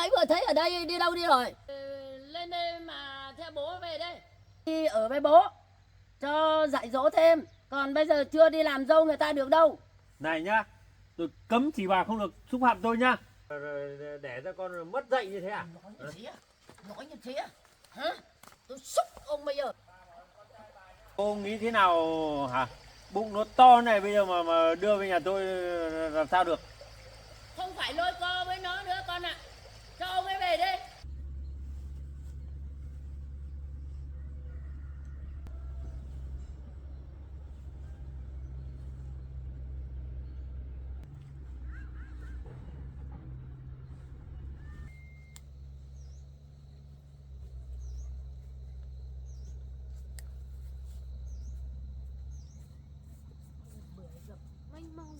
nãy vừa thấy ở đây, đi đâu đi rồi? Lên đây mà theo bố về đây. Đi ở với bố cho dạy dỗ thêm, còn bây giờ chưa đi làm dâu người ta được đâu. Này nhá, tôi cấm chị bà không được xúc phạm tôi nhá. Để ra con mất dạy như thế à? Nói như thế à? Nói như thế à? Hả? Tôi xúc ông bây giờ. Cô nghĩ thế nào hả? Bụng nó to này bây giờ mà đưa về nhà tôi làm sao được? Không phải lôi co với nó nữa con ạ. Cho ông ấy về đi. Mênh mông.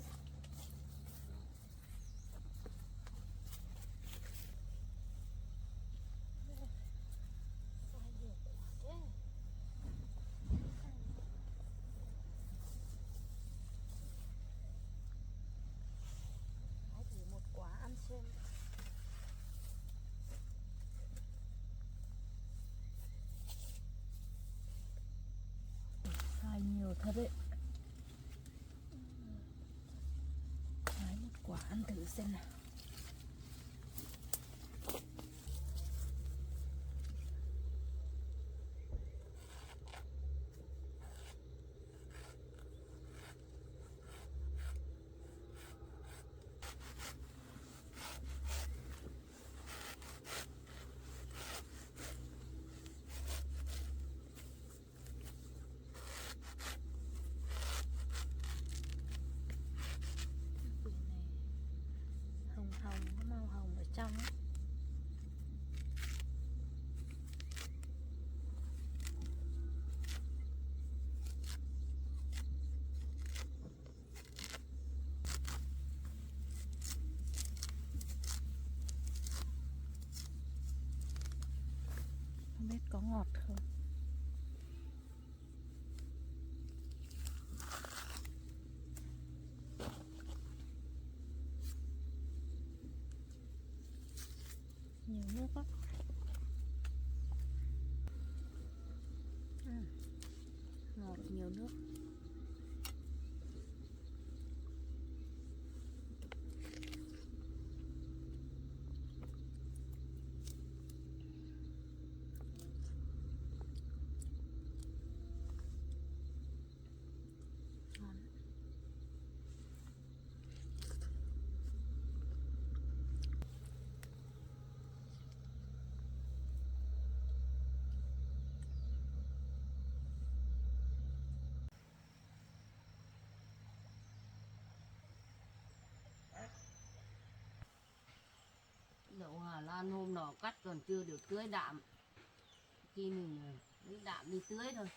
Chỉ một quả ăn xem. Sai nhiều thật đấy. Hái một quả ăn thử xem nào. Bưởi này hồng hồng, có màu hồng ở trong ấy. Không biết có ngọt không. Nhiều nước á. Ngọt, nhiều nước. Ngon. Đậu Hà Lan hôm nọ cắt còn chưa được tưới đạm. Khi mình lấy đạm đi tưới thôi.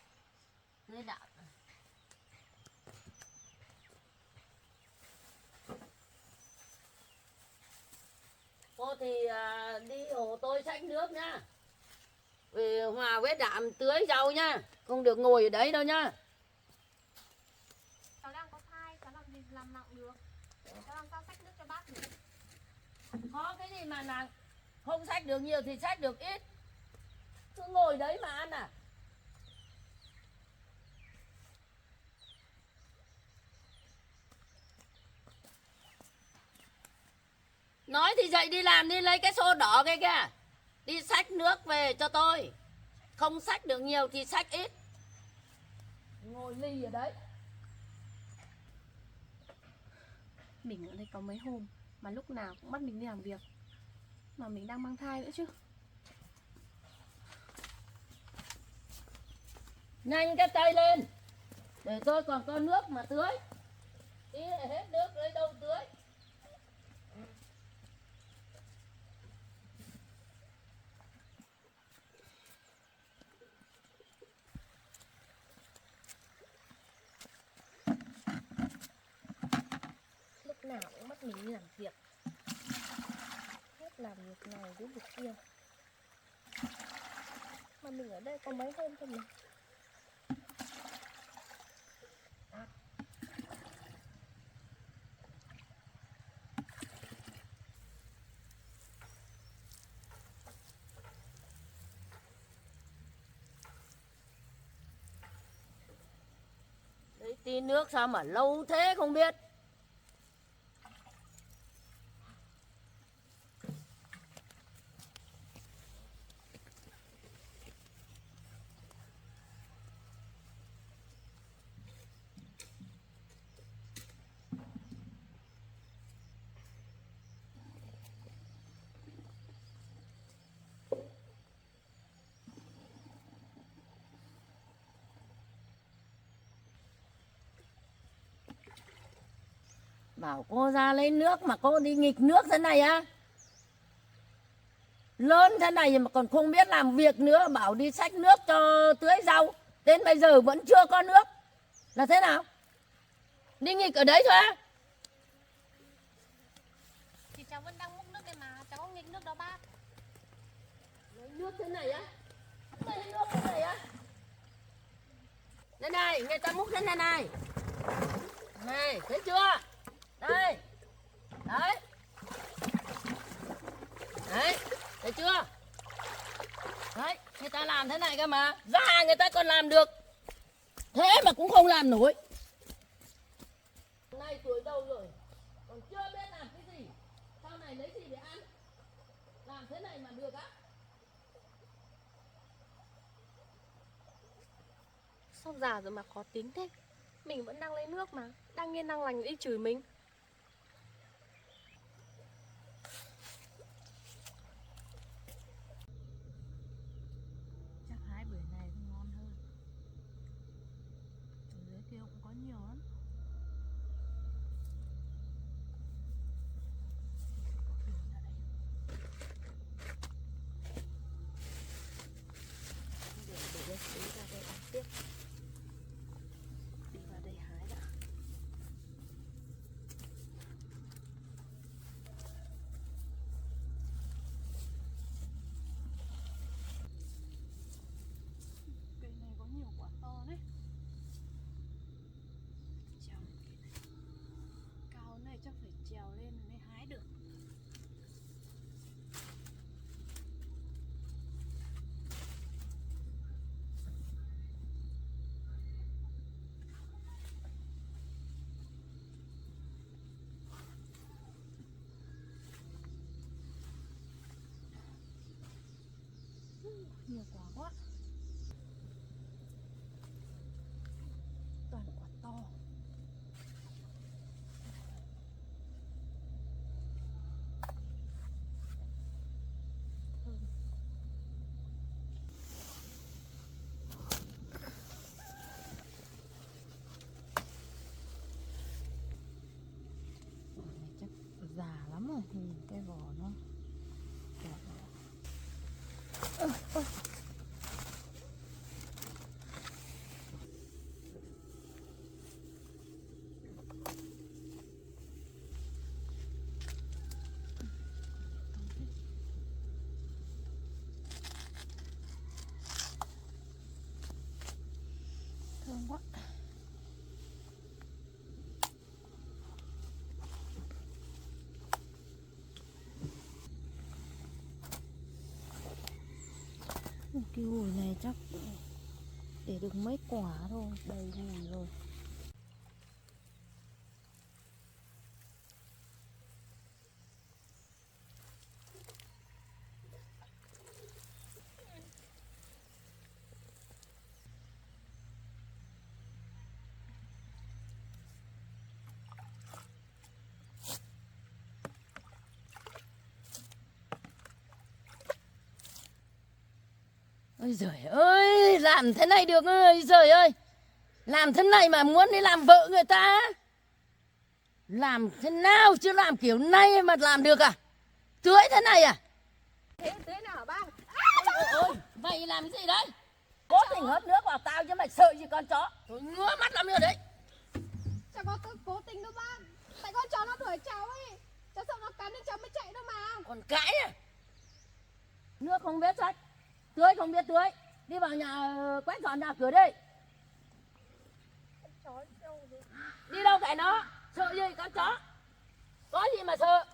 Tưới đạm. Cô thì đi hộ tôi xách nước nhá. Vì hòa với đạm tưới rau nhá. Không được ngồi ở đấy đâu nhá. Cháu đang có thai, cháu làm gì làm nặng được. Cháu làm sao xách nước cho bác được. Có cái gì mà nặng. Không xách được nhiều thì xách được ít. Cứ ngồi đấy mà ăn à. Nói thì dậy đi làm đi, lấy cái xô đỏ kia kìa. Đi xách nước về cho tôi. Không xách được nhiều thì xách ít. Ngồi ly ở đấy. Mình ở đây có mấy hôm mà lúc nào cũng bắt mình đi làm việc. Mà mình đang mang thai nữa chứ. Nhanh cái tay lên. Để tôi còn có nước mà tưới. Tí lại hết nước lấy đâu tưới. Lúc nào cũng bắt mình đi làm việc. Hết làm việc này đến việc kia. Mà mình ở đây có mấy hôm thôi mà. tí nước sao mà lâu thế không biết. Bảo cô ra lấy nước mà cô đi nghịch nước thế này á. Lớn thế này mà còn không biết làm việc nữa, bảo đi xách nước cho tưới rau. Đến bây giờ vẫn chưa có nước. Là thế nào? Đi nghịch ở đấy thôi á? Thì cháu vẫn đang múc nước đây mà, cháu không nghịch nước đâu bác. Lấy nước thế này á? Lấy nước thế này á? Đây này, người ta múc thế này này. Này, thấy chưa? Đây. Đấy. Đấy, thấy chưa? Đấy, người ta làm thế này cơ mà. Già người ta còn làm được. Thế mà cũng không làm nổi. Nay tuổi đầu rồi, còn chưa biết làm cái gì. Sau này lấy gì để ăn? Làm thế này mà được á? Sao già rồi mà khó tính thế? Mình vẫn đang lấy nước mà, đang yên đang lành đi chửi mình. Chắc hái bưởi này thì ngon hơn. Ở dưới kia cũng có nhiều lắm. Để đây, đi ra đây ăn tiếp. Đi vào đây hái đã. Cây này có nhiều quả to đấy. Trèo lên cây này. Cao này chắc phải trèo lên mới hái được. Nhiều quả quá. Toàn quả to. Quả này chắc già lắm rồi, nhìn cái vỏ nó già. Thơm quá. Cái gùi này chắc để được mấy quả thôi, đầy gùi rồi. Ôi giời ơi, làm thế này được ơi giời ơi. Làm thế này mà muốn đi làm vợ người ta. Làm thế nào chứ làm kiểu này mà làm được à? Tưới thế này à? Thế tưới nào hả bác? Ôi ôi, mày làm cái gì đấy? Cố tình hớt nước vào tao chứ mày sợ gì con chó. Tôi ngứa mắt lắm rồi đấy. Cháu có cố tình đâu bác. Tại con chó nó đuổi cháu ấy. Cháu sợ nó cắn nên cháu mới chạy đâu mà. Còn cãi à? Nước không biết sách, tưới không biết tưới. Đi vào nhà quét dọn nhà cửa đi. Chó đâu rồi? Đi đâu kệ nó, sợ gì con chó. Có gì mà sợ.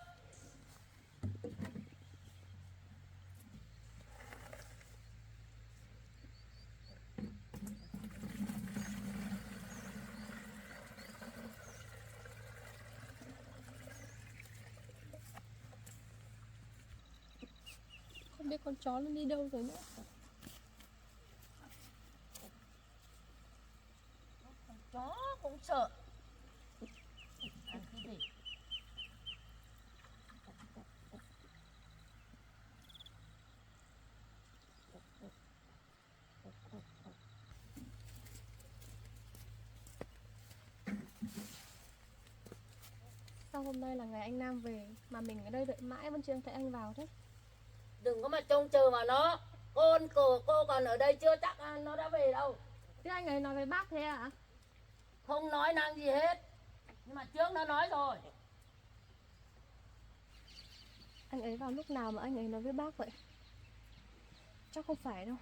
Không biết con chó nó đi đâu rồi nữa. Con chó cũng sợ. Ăn cái gì? Sao hôm nay là ngày anh Nam về mà mình ở đây đợi mãi vẫn chưa thấy anh vào thế? Đừng có mà trông chờ vào nó. Cô còn ở đây chưa chắc nó đã về đâu. Thế anh ấy nói với bác thế à? Không nói năng gì hết. Nhưng mà trước nó nói rồi. Anh ấy vào lúc nào mà anh ấy nói với bác vậy? Chắc không phải đâu.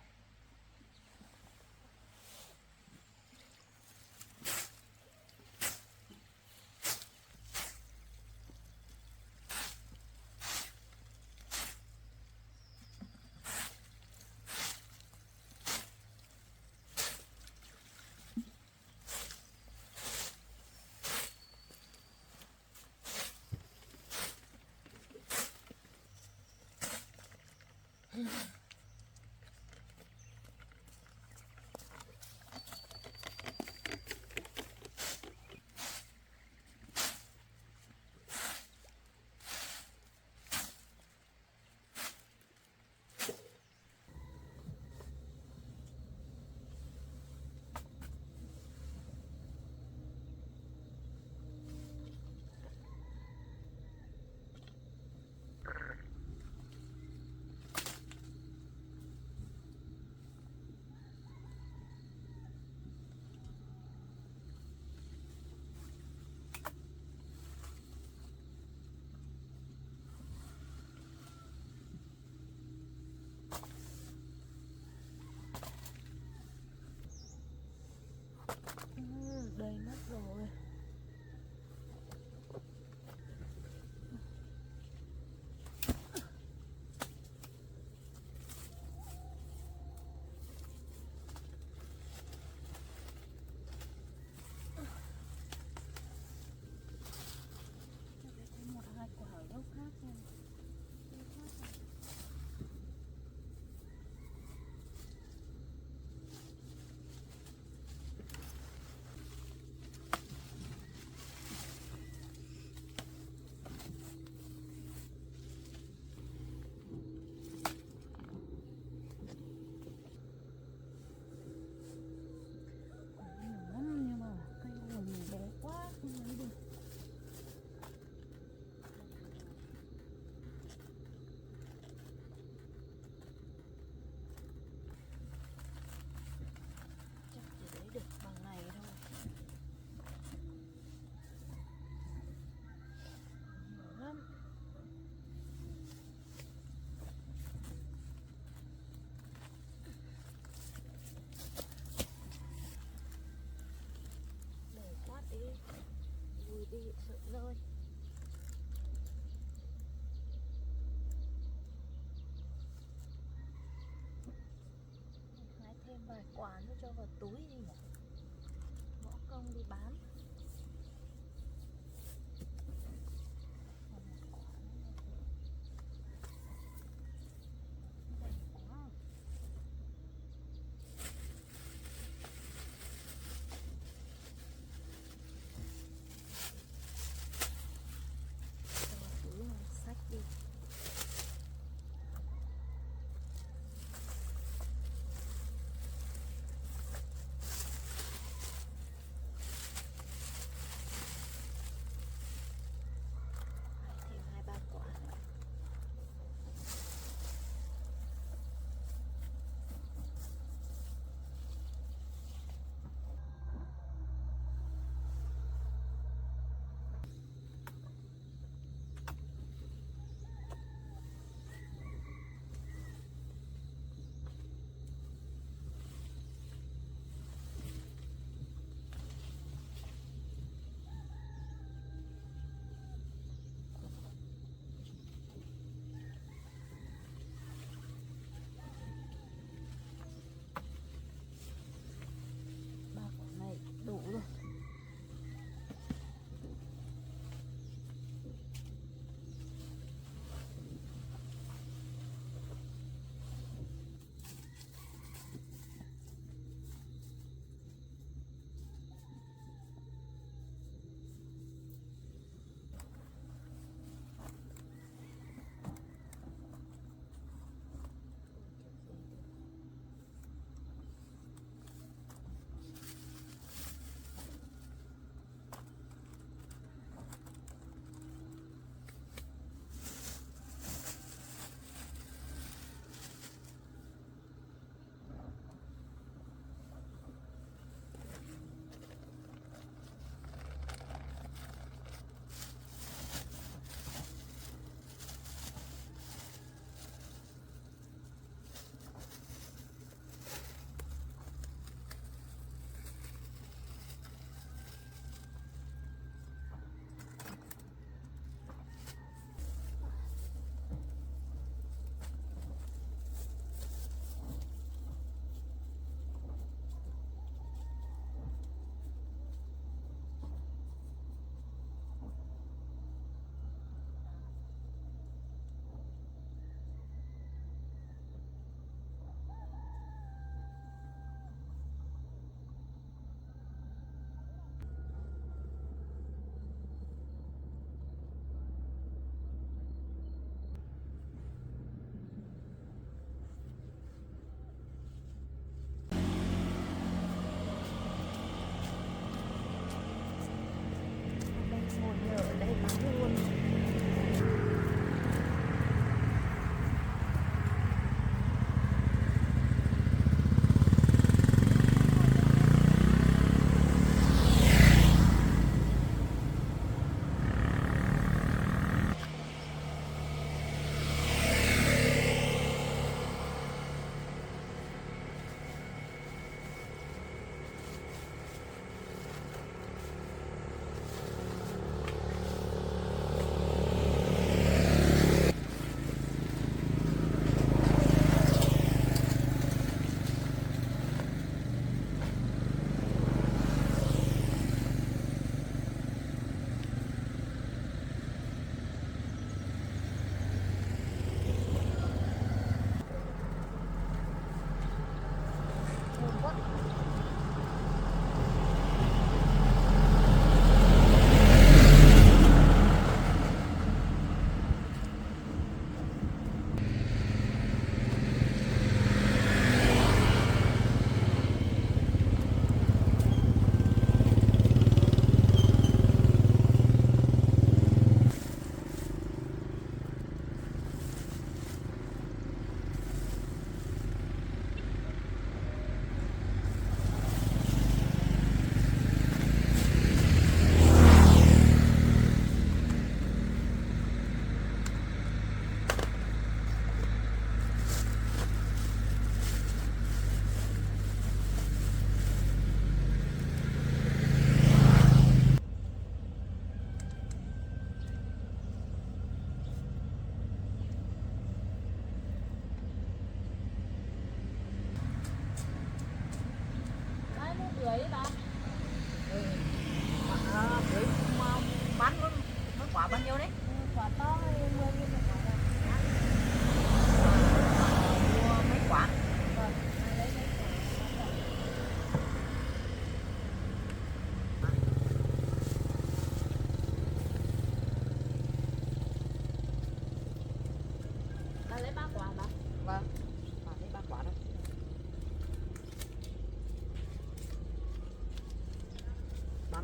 Đầy mất rồi. Một hai quả ở đâu khác nha. Nhưng mà cây ổi nhiều bé quá không lấy được. Chắc chỉ lấy được bằng này thôi. Nhiều lắm. Để quát đi, vùi đi sợ rơi. Hái thêm vài quả nữa cho vào túi đi nhỉ. Bỏ công đi bán. Còn một quả nữa là đầy quá. Cho vào túi mà xách đi.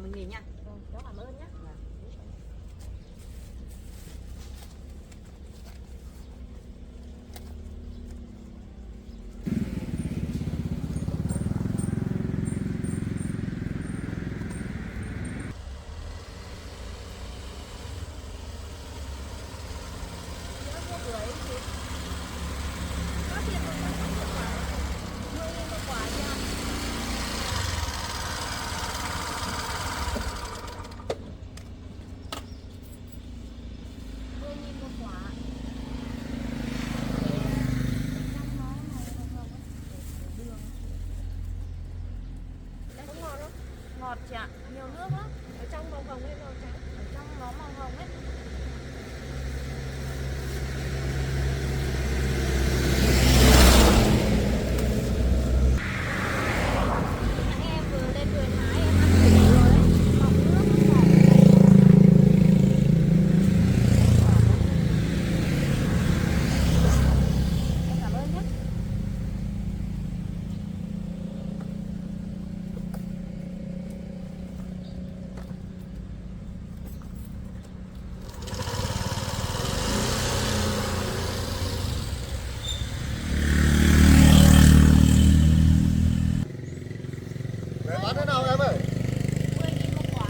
mình nghỉ nha. Cháu cảm ơn nhé. Ngọt chị ạ, nhiều nước lắm. Ở trong màu hồng hay màu trắng? Ở trong nó màu hồng ấy. Em vừa lên vườn hái em ăn thử rồi đấy. Mọng nước nó ngọt. Em cảm ơn nhé. Mẹ bán thế nào em ơi? 10.000 một quả.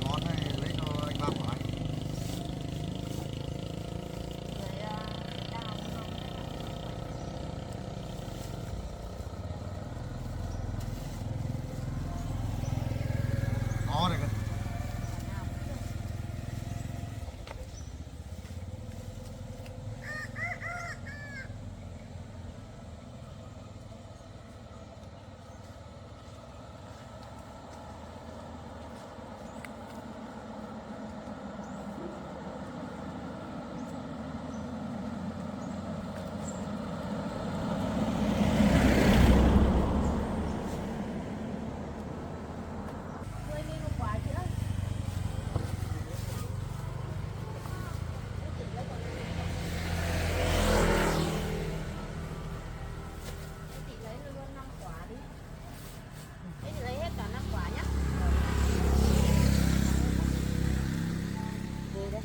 Ngon này, lấy cho anh ba quả. Rồi đào ngon. Ngon này kìa. Một quả chị ơi. Chị lấy luôn 5 quả đi. Thế chị lấy hết cả 5 quả nhá. Về đây.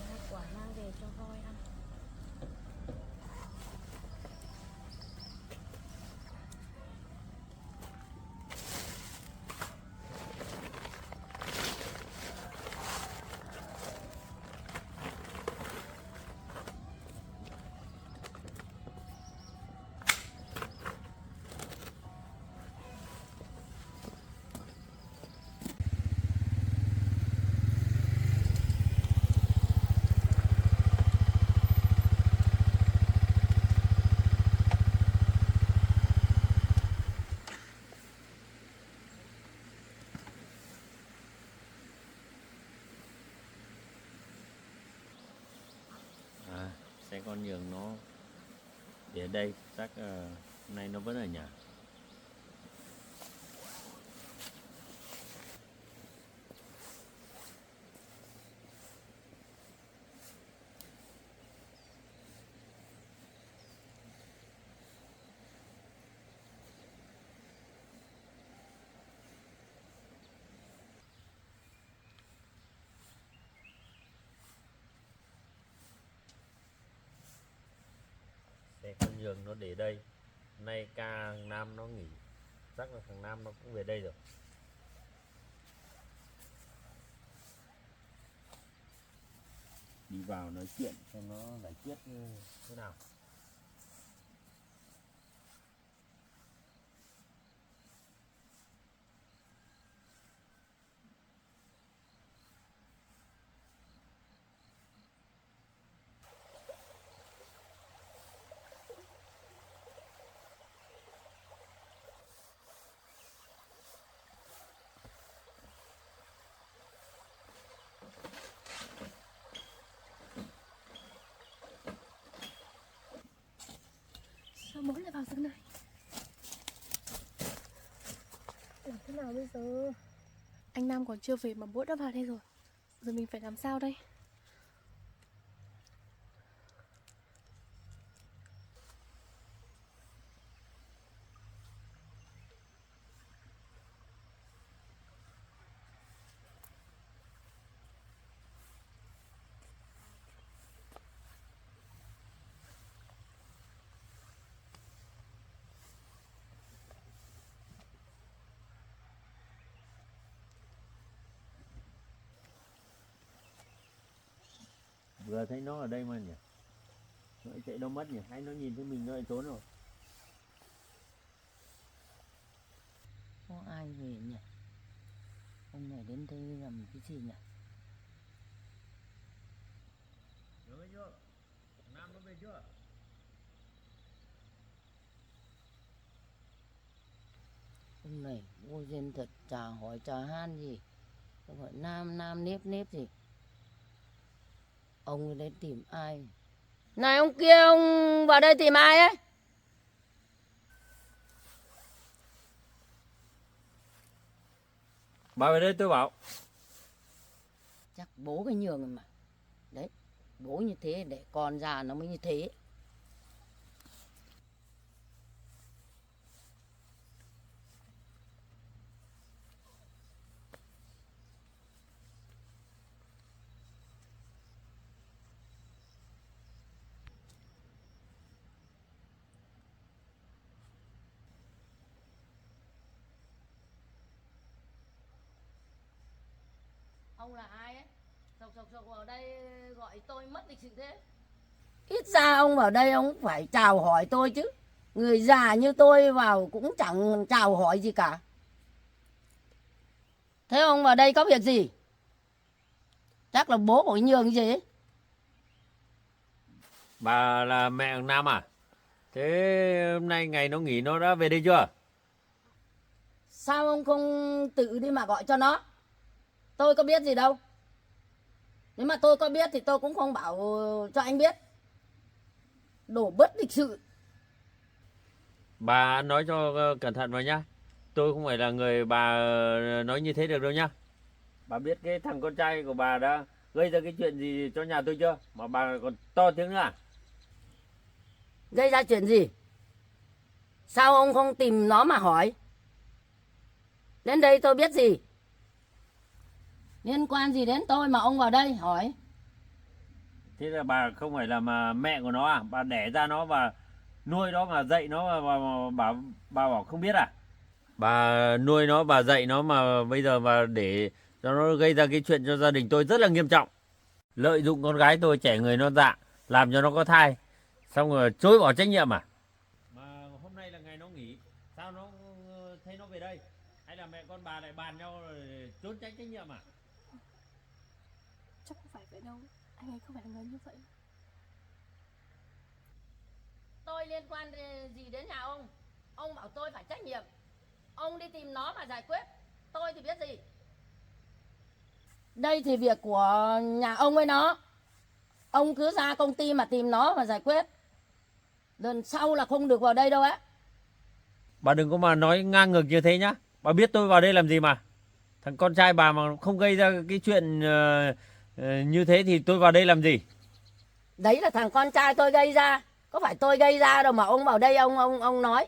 Hai quả mang về cho voi ăn. Xe con nhường nó để ở đây chắc hôm nay nó vẫn ở nhà. Xe con nhường nó để đây, nay ca thằng Nam nó nghỉ, chắc là thằng Nam nó cũng về đây rồi. Đi vào nói chuyện xem nó giải quyết như thế nào. Sao bố lại vào giấc này? Làm thế nào bây giờ? Anh Nam còn chưa về mà bố đã vào đây rồi. Giờ mình phải làm sao đây? Vừa thấy nó ở đây mà nhỉ. Nó lại chạy đâu mất nhỉ? Hay nó nhìn thấy mình nó lại trốn rồi. Có ai về nhỉ? Ông này đến đây làm cái gì nhỉ? Nhớ chưa? Nam nó về chưa? Ông này vô duyên thật, chả hỏi chả han gì. Không phải nam nếp nếp gì. Ông ấy đến tìm ai? Này ông kia, ông vào đây tìm ai ấy? Bà về đây tôi bảo. Chắc bố cái nhường rồi mà. Đấy, bố như thế để con già nó mới như thế. Ông là ai ấy? Sộc vào đây gọi tôi mất lịch sự thế. Ít ra ông vào đây ông phải chào hỏi tôi chứ. Người già như tôi vào cũng chẳng chào hỏi gì cả. Thế ông vào đây có việc gì? Chắc là bố của cái nhường gì ấy. Bà là mẹ thằng Nam à? Thế hôm nay ngày nó nghỉ nó đã về đây chưa? Sao ông không tự đi mà gọi cho nó? Tôi có biết gì đâu. Nếu mà tôi có biết thì tôi cũng không bảo cho anh biết. Đổ bất lịch sự. Bà nói cho cẩn thận vào nhá. Tôi không phải là người bà nói như thế được đâu nhá. Bà biết cái thằng con trai của bà đã gây ra cái chuyện gì cho nhà tôi chưa? Mà bà còn to tiếng nữa à? Gây ra chuyện gì? Sao ông không tìm nó mà hỏi? Đến đây tôi biết gì? Liên quan gì đến tôi mà ông vào đây hỏi? Thế là bà không phải là mà mẹ của nó à? Bà đẻ ra nó và nuôi nó và dạy nó mà bà bảo không biết à? Bà nuôi nó, bà dạy nó mà bây giờ bà để cho nó gây ra cái chuyện cho gia đình tôi rất là nghiêm trọng. Lợi dụng con gái tôi trẻ người non dạ, làm cho nó có thai, xong rồi chối bỏ trách nhiệm à? Mà hôm nay là ngày nó nghỉ, sao nó thấy nó về đây? Hay là mẹ con bà lại bàn nhau rồi trốn tránh trách nhiệm à? Chắc không phải vậy đâu. Anh ấy không phải là người như vậy. Tôi liên quan gì đến nhà ông? Ông bảo tôi phải trách nhiệm. Ông đi tìm nó mà giải quyết. Tôi thì biết gì. Đây thì việc của nhà ông với nó. Ông cứ ra công ty mà tìm nó mà giải quyết. Lần sau là không được vào đây đâu á. Bà đừng có mà nói ngang ngược như thế nhá. Bà biết tôi vào đây làm gì mà. Thằng con trai bà mà không gây ra cái chuyện như thế thì tôi vào đây làm gì? Đấy là thằng con trai tôi gây ra. Có phải tôi gây ra đâu mà ông vào đây ông nói.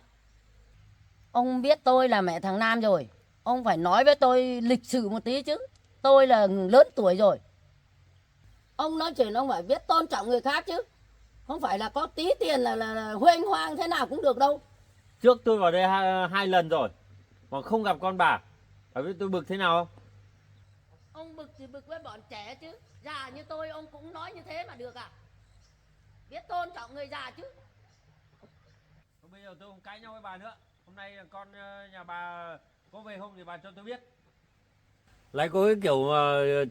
Ông biết tôi là mẹ thằng Nam rồi. Ông phải nói với tôi lịch sự một tí chứ. Tôi là lớn tuổi rồi. Ông nói chuyện ông phải biết tôn trọng người khác chứ. Không phải là có tí tiền là huênh hoang thế nào cũng được đâu. Trước tôi vào đây hai lần rồi mà không gặp con bà. Bà biết tôi bực thế nào không? Ông bực thì bực với bọn trẻ chứ. Già như tôi ông cũng nói như thế mà được à? Biết tôn trọng người già chứ. Bây giờ tôi không cãi nhau với bà nữa. Hôm nay con nhà bà có về không thì bà cho tôi biết. Lại có cái kiểu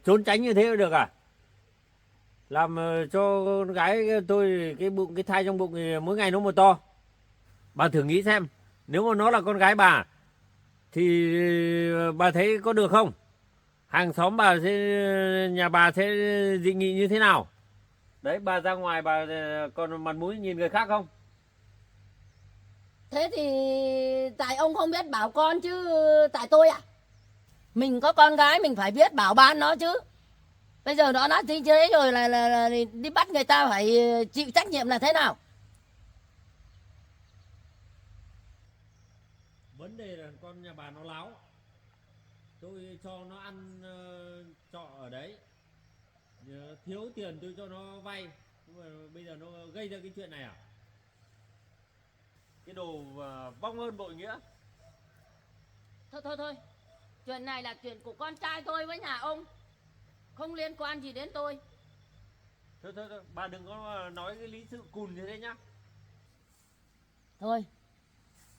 trốn tránh như thế được à? Làm cho con gái tôi cái bụng, cái thai trong bụng thì mỗi ngày nó một to. Bà thử nghĩ xem, nếu mà nó là con gái bà thì bà thấy có được không? Hàng xóm bà sẽ, nhà bà sẽ dị nghị như thế nào? Đấy, bà ra ngoài bà còn mặt mũi nhìn người khác không? Thế thì tại ông không biết bảo con chứ tại tôi à? Mình có con gái mình phải biết bảo ban nó chứ. Bây giờ nó đã như thế rồi là đi bắt người ta phải chịu trách nhiệm là thế nào? Vấn đề là con nhà bà nó láo. Tôi cho nó ăn trọ ở đấy. Thiếu tiền tôi cho nó vay. Nhưng mà bây giờ nó gây ra cái chuyện này à? Cái đồ vong ơn bội nghĩa. Thôi. Chuyện này là chuyện của con trai tôi với nhà ông. Không liên quan gì đến tôi. Thôi, bà đừng có nói cái lý sự cùn như thế nhá. Thôi,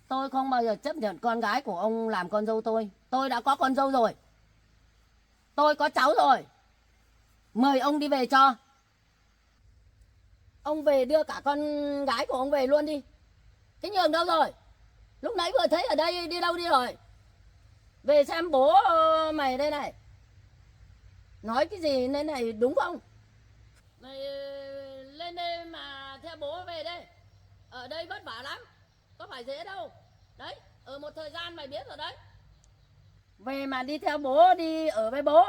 tôi không bao giờ chấp nhận con gái của ông làm con dâu tôi. Tôi đã có con dâu rồi. Tôi có cháu rồi. Mời ông đi về cho. Ông về đưa cả con gái của ông về luôn đi. Cái Nhường đâu rồi? Lúc nãy vừa thấy ở đây, đi đâu đi rồi? Về xem bố mày đây này. Nói cái gì nên này đúng không? Mày lên đây mà theo bố về đây. Ở đây vất vả lắm. Có phải dễ đâu. Đấy, ở một thời gian mày biết rồi đấy. Về mà đi theo bố, đi ở với bố.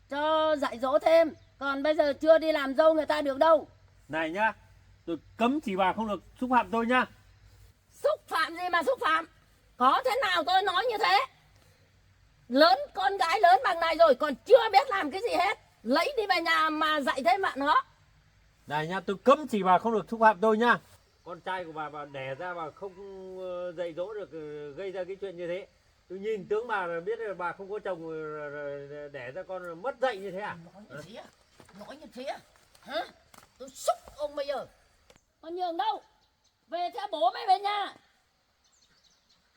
Cho dạy dỗ thêm. Còn bây giờ chưa đi làm dâu người ta được đâu. Này nhá, tôi cấm chỉ bà không được xúc phạm tôi nhá. Xúc phạm gì mà xúc phạm? Có thế nào tôi nói như thế? Lớn, con gái lớn bằng này rồi còn chưa biết làm cái gì hết. Lấy đi về nhà mà dạy thêm bạn nó. Này nhá, tôi cấm chỉ bà không được xúc phạm tôi nhá. Con trai của bà đẻ ra bà không dạy dỗ được, gây ra cái chuyện như thế. Tôi nhìn tướng bà là biết là bà không có chồng, đẻ ra con mất dạy như thế à? Nói như thế à? Nói như thế à? Hả? Tôi xúc ông bây giờ. Con Nhường đâu? Về theo bố mới về nhà.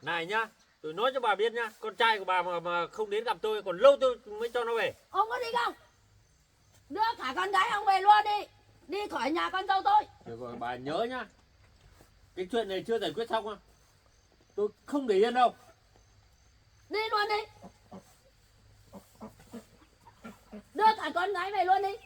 Này nhá, tôi nói cho bà biết nhá, con trai của bà mà không đến gặp tôi còn lâu tôi mới cho nó về. Ông có đi không? Đưa cả con gái ông về luôn đi. Đi khỏi nhà con dâu tôi. Được rồi, bà nhớ nhá, cái chuyện này chưa giải quyết xong á, tôi không để yên đâu. Đi luôn đi. Đưa cả con gái về luôn đi.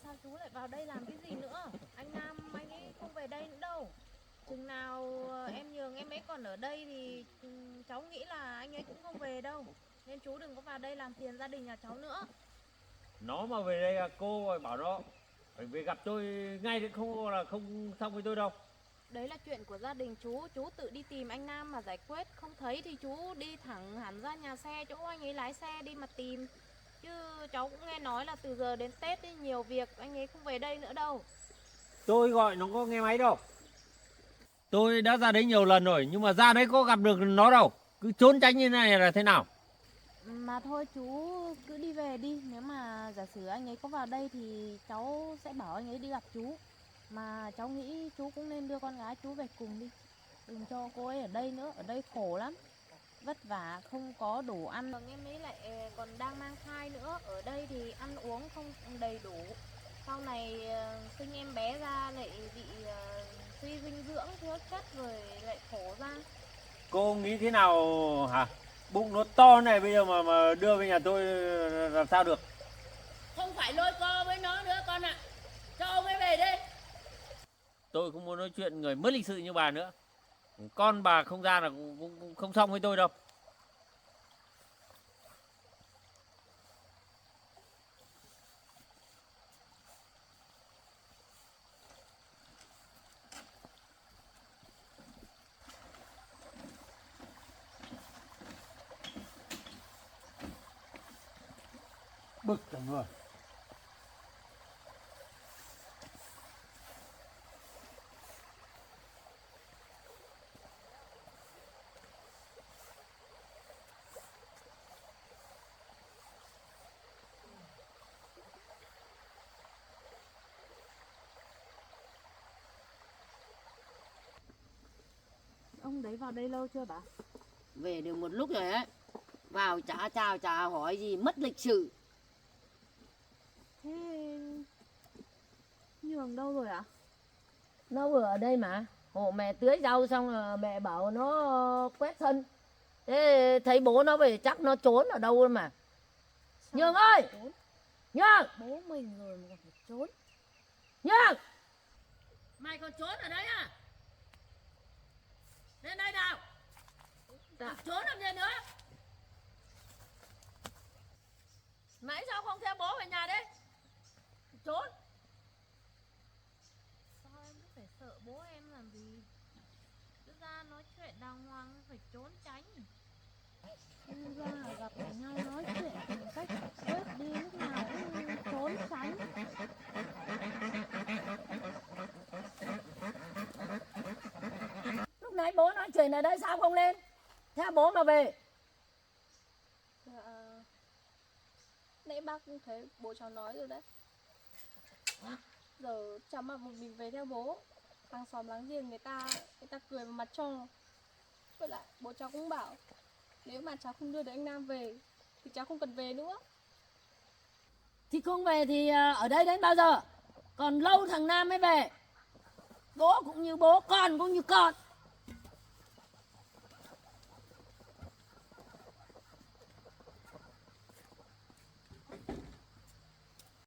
Sao chú lại vào đây làm cái gì nữa? Anh Nam anh ấy không về đây nữa đâu. Chừng nào em Nhường em ấy còn ở đây thì cháu nghĩ là anh ấy cũng không về đâu. Nên chú đừng có vào đây làm phiền gia đình nhà cháu nữa. Nó mà về đây cô bảo nó phải về gặp tôi ngay, đến không là không xong với tôi đâu. Đấy là chuyện của gia đình chú tự đi tìm anh Nam mà giải quyết. Không thấy thì chú đi thẳng hẳn ra nhà xe chỗ anh ấy lái xe đi mà tìm. Chứ cháu cũng nghe nói là từ giờ đến Tết ấy, nhiều việc anh ấy không về đây nữa đâu. Tôi gọi nó có nghe máy đâu. Tôi đã ra đấy nhiều lần rồi nhưng mà ra đấy có gặp được nó đâu. Cứ trốn tránh như này là thế nào? Mà thôi chú cứ đi về đi. Nếu mà giả sử anh ấy có vào đây thì cháu sẽ bảo anh ấy đi gặp chú. Mà cháu nghĩ chú cũng nên đưa con gái chú về cùng đi. Đừng cho cô ấy ở đây nữa. Ở đây khổ lắm, vất vả, không có đủ ăn. Em ấy lại còn đang mang thai nữa. Ở đây thì ăn uống không đầy đủ. Sau này sinh em bé ra lại bị suy dinh dưỡng, thiếu chất rồi lại khổ ra. Cô nghĩ thế nào hả? Bụng nó to này bây giờ mà đưa về nhà tôi làm sao được? Không phải lôi co với nó nữa con ạ. Cho ông ấy về đi. Tôi không muốn nói chuyện người mất lịch sự như bà nữa. Con bà không ra là cũng không xong với tôi đâu. Bực cả người. Ông đấy vào đây lâu chưa bà? Về được một lúc rồi ấy. Vào chả chào chả hỏi gì, mất lịch sự. Thế Nhường đâu rồi ạ? Nó vừa ở đây mà. Hộ mẹ tưới rau xong rồi mẹ bảo nó quét sân. Thế thấy bố nó về chắc nó trốn ở đâu mà. Sao Nhường ơi! trốn? Nhường! Bố mình rồi mà còn phải trốn. Nhường! Mày còn trốn ở đấy à? Lên đây nào! Dạ. Trốn làm gì nữa? Nãy sao không theo bố về nhà đấy? Trốn! ra nói chuyện đàng hoàng, phải trốn tránh. Không ra gặp nhau nói chuyện tìm cách bớt đi, lúc nào cũng trốn tránh. Lúc nãy bố nói chuyện ở đây sao không lên? Theo bố mà về. Dạ, nãy bác cũng thấy bố cháu nói rồi đấy. Giờ cháu mà một mình về theo bố, hàng xóm láng giềng người ta cười vào mặt cho. Với lại bố cháu cũng bảo nếu mà cháu không đưa được anh Nam về thì cháu không cần về nữa. Thì không về thì ở đây đến bao giờ? Còn lâu thằng Nam mới về. Bố cũng như bố, con cũng như con.